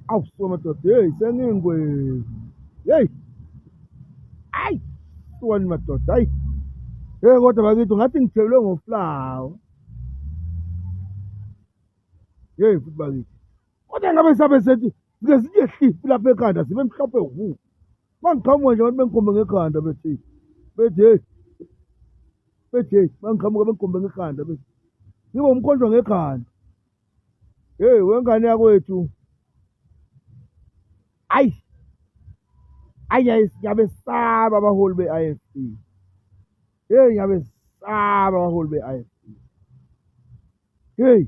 Awusuka madoda, hey sengingwe. Hey, ayi, suka ni madoda, hayi. Hey kodwa bakithi ngathi ngithelwe ngoflawa. Hey futhi bakithi. Kodwa ngabe sabe sethi sike sike hlifi lapha ekhanda sibe mhlophe wu. Mangiqhamuka nje abantu bengikhombe ngekhanda bethi. Bethi hey. Bethi hey, mangiqhamuka bengikhombe ngekhanda bethi. Ngibe umkhonjwa ngekhanda. Hey wengane yakwethu. Ayi. Ayi ngiyabesaba abaholi be-IFP. Hey ngiyabesaba abaholi be-IFP. Hey.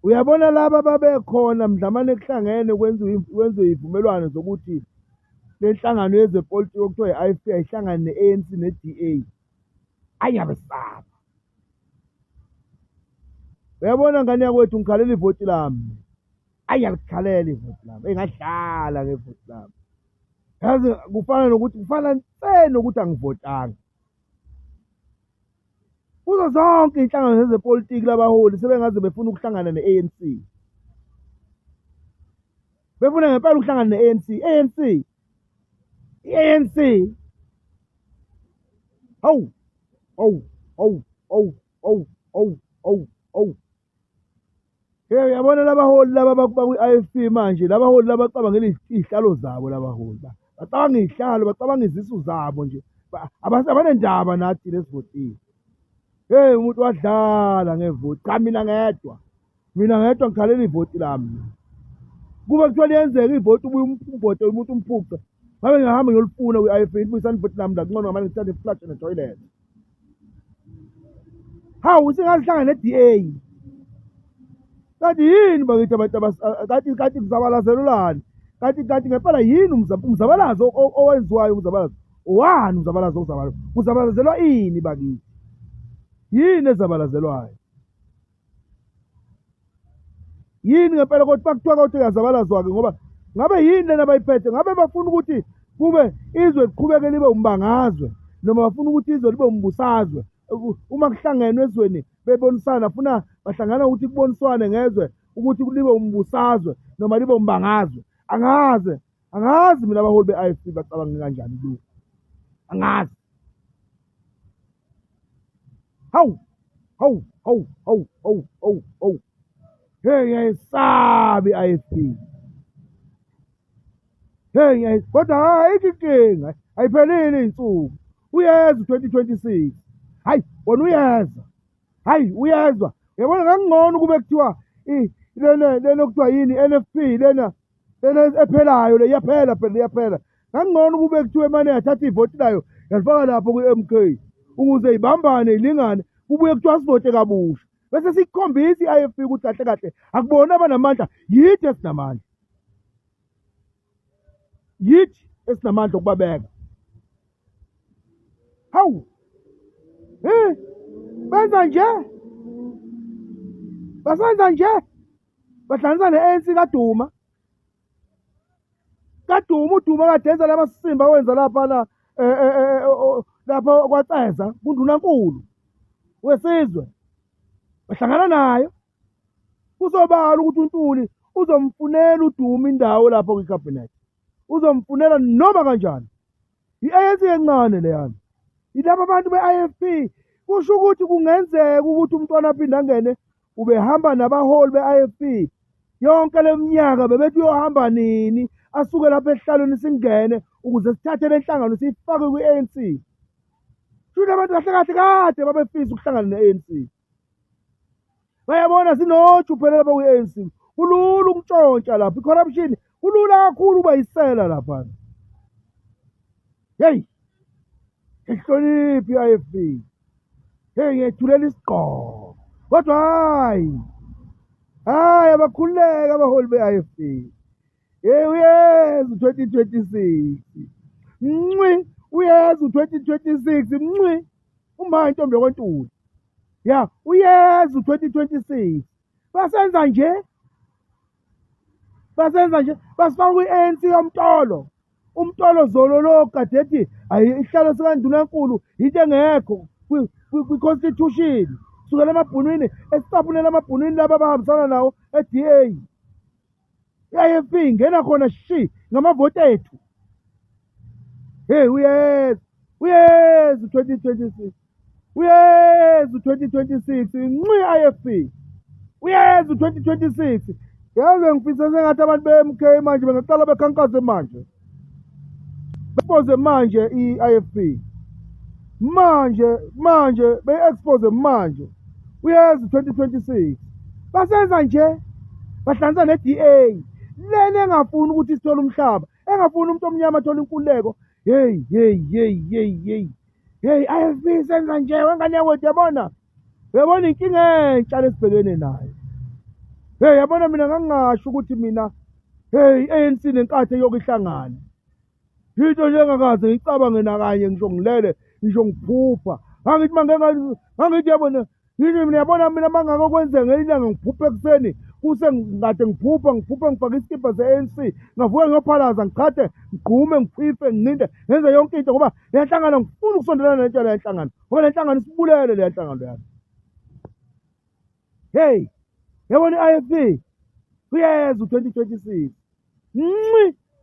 Uyabona laba babekhona mdlamane kuhlangene kwenziwe ivumelwano zokuthi lenhlangano yezepolitiki okuthiwa i-IFP ayihlangane ne-ANC ne-DA. Ayabesaba. Uyabona ngane yakwethu ngikhalela ivoti lami. Ayalikhalela ivoti lami. Engadlala ngevoti lami. Yazi kufana nokuthi angivotanga. Kuzo zonke inhlangano zezepolitiki labaholi sebengaze befuna ukuhlangana ne-ANC. Befuna ngempela ukuhlangana ne-ANC. ANC. Hawu. Hey uyabona labaholi laba bakwi-IFP manje, labaholi labacabangela izihlalo zabo labaholi. Bacabanga izihlalo, bacabanga izisu zabo nje. Abanendaba nathi lesivotile. Hey umuntu wadlala ngevoti. Cha mina ngedwa. Mina ngedwa ngikhalela ivoti lami. Kube kuthiwa liyenzeka ivoti ubuye umvote umuntu umphuca. Ngabe ngihamba ngiyolifuna kwi-IFP ibuyisana ivoti lami la ngcono ngamanje ngithathe iflash ne-toilet. Hawu singahlangana ne-DA. Kanti yini bakithi abantu kanti kuzabalazelelani? Kanti ngempela yini umzabalazo owenziwayo umzabalazo? Owani umzabalazo ozabalazo? Kuzabalazelwa ini bakithi? Yini ezabalazelwayo? Yini ngempela kodwa kuthiwa ukuthi yazabalazwa-ke ngoba ngabe yini lena bayiphethe? Ngabe bafuna ukuthi kube izwe liqhubeke libe umbangazwe noma bafuna ukuthi izwe libe umbusazwe? Uma kuhlangenwe ezweni bebonisana funa bahlangana ukuthi kuboniswane ngezwe ukuthi libe umbusazwe noma libe umbangazwe. Angazi mina abaholi be-IFP bacabanga kanjani lokho. Angazi. Hawu. Hey ngiyayisaba i-IFP. Hey kodwa hayi inkinga ayiphelile insuku. Uyeza 2026. Hayi wona uyeza. Hayi uyezwa. Uyabona ngangcono kube kuthiwa lena okuthiwa yini NFP lena ephelayo le iyaphela. Ngangcono kube kuthiwa emane yathatha ivoti layo yalifaka lapho ku-MK ukuze ibambane ilingane kubuye kuthiwa sivote kabusha. Bese sikhombisa i-IFP ukuthi kahle akubona abanamandla yithi esinamandla. Yithi esinamandla okubabeka. Hawu. Benza nje. Basenza nje. Bahlanganisa ne-ANC kaDuma. uDuma kade enza lamasimba wenza lapha lapha kwaCeza kundunankulu wesizwe. Bahlangana nayo. Kusobala ukuthi uNtuli uzomfunela uDuma indawo lapho kwicabinet. Uzomfunela noma kanjani. I-ANC encane leyana. Ilapha abantu be-IFP kusho ukuthi kungenzeka ukuthi umntwana aphinde angene ubehamba nabaholi be-IFP. Yonke leminyaka bebethi uyohamba nini asuke lapha esihlalweni singene ukuze sithathe lenhlangano sifake kwi-ANC. Shula abantu kahle kade babefisa ukuhlangana ne-ANC. Bayabona sinoju phela lapha kwi-ANC. Kulula ukuntshontsha lapha. I-corruption kulula kakhulu uba yisela lapha. Hey. Ihloniphi i-IFP. Hey ngiyethulela isigqoko. Kodwa hayi abakhululeka abaholi be-IFP. Hey uyeza 2026. Uyeza 2026 uma intombi yakwaNtuli. Ya uyeza 2026. Basenza nje. Basifaka kwi-ANC yomtolo. Umtolo zolo lo kade ethi ayi isihlalo sikaNdunankulu into engekho kwi-constitution. sukela emabhunwini esicaphunela amabhunwini laba abahambisana nawo e-DA. I-IFP ingena khona shi ngamavoti ethu. Hey, uyeza 2026. Uyeza 2026 ngci IFP. Uyeza 2026. Yazi ngifisa sengathi abantu be-MK manje bengaqala bekhankase manje. Expose manje i-IFP. Manje be-expose manje. Uyeza 2026. Basenza nje bahlanza ne-DA. Lena engafuni ukuthi sithole umhlaba, engafuni umuntu omnyama athole inkululeko. Hey, IFP senza nje wengane yakwethu yabona. Uyabona inkinga entsha lesibhekene nayo. Hey, yabona mina ngangingasho ukuthi mina ANC nenkathe yokuhlangana. Into nje engakaze ngicabange nakanye ngisho ngilele, ngisho ngiphupha. Angithi mangithi yabona, yini mina yabona mina mangakokwenzeka ngelilanga ngiphupha ekuseni. Kuse ngade ngiphupha ngifake isikipha se-ANC ngavuka ngiyophalaza ngichathe ngigqume ngiphife ngininde ngenze yonke into ngoba le nhlangano ngifuna ukusondelana nento le nhlangano ngoba le nhlangano isibulele le nhlangano yani. Hey, yabona i-IFP uyeza 2026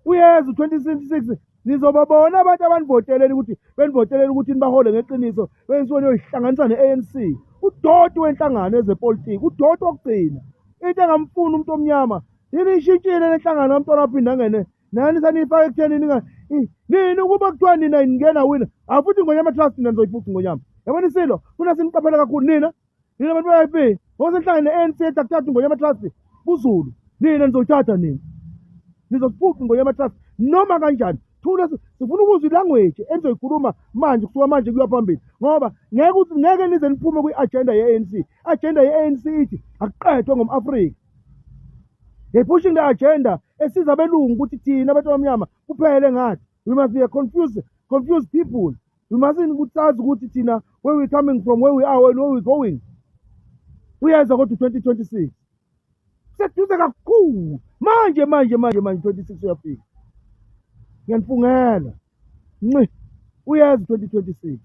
uyeza 2026 nizobabona abantu abanivoteleni ukuthi benivoteleni ukuthi nibahole ngeqiniso bensoni yoyihlanganisa ne-ANC. Udoti wenhlangano ezepolitiki, udoti wokugcina. Into engamfuni umuntu omnyama yini ishintshile lenhlangano yomntwana waphinda angene nani sanifaka ekutheni nini ukuba kuthiwa nina ningena wina afuthi Ngonyama Trust nina nizoyifuthi Ngonyama. Yabona isilo funa siniqaphele kakhulu nina bantu be-IFP ngoba senhlangene ne-ANC ethi Ngonyama Trust kuZulu nina nizoyithatha nina nizosifuthi Ngonyama Trust noma kanjani. Thula sifuna ukuzwa ilanguage enizoyikhuluma manje kusuka manje kuya phambili ngoba ngeke nize niphume kwi-agenda ye-ANC. Agenda ye-ANC ithi akuqedwe ngom-Afrika. They pushing the agenda esiza abelungu ukuthi thina abantu abamnyama kuphele ngathi. We must be a confused people. We mustn't ukutsazi ukuthi thina where we coming from, where we are and where we going. Uyeza kodwa 2026 seduze kakhulu manje 26 uyafika. Ngiyanifungela uyeza 2026.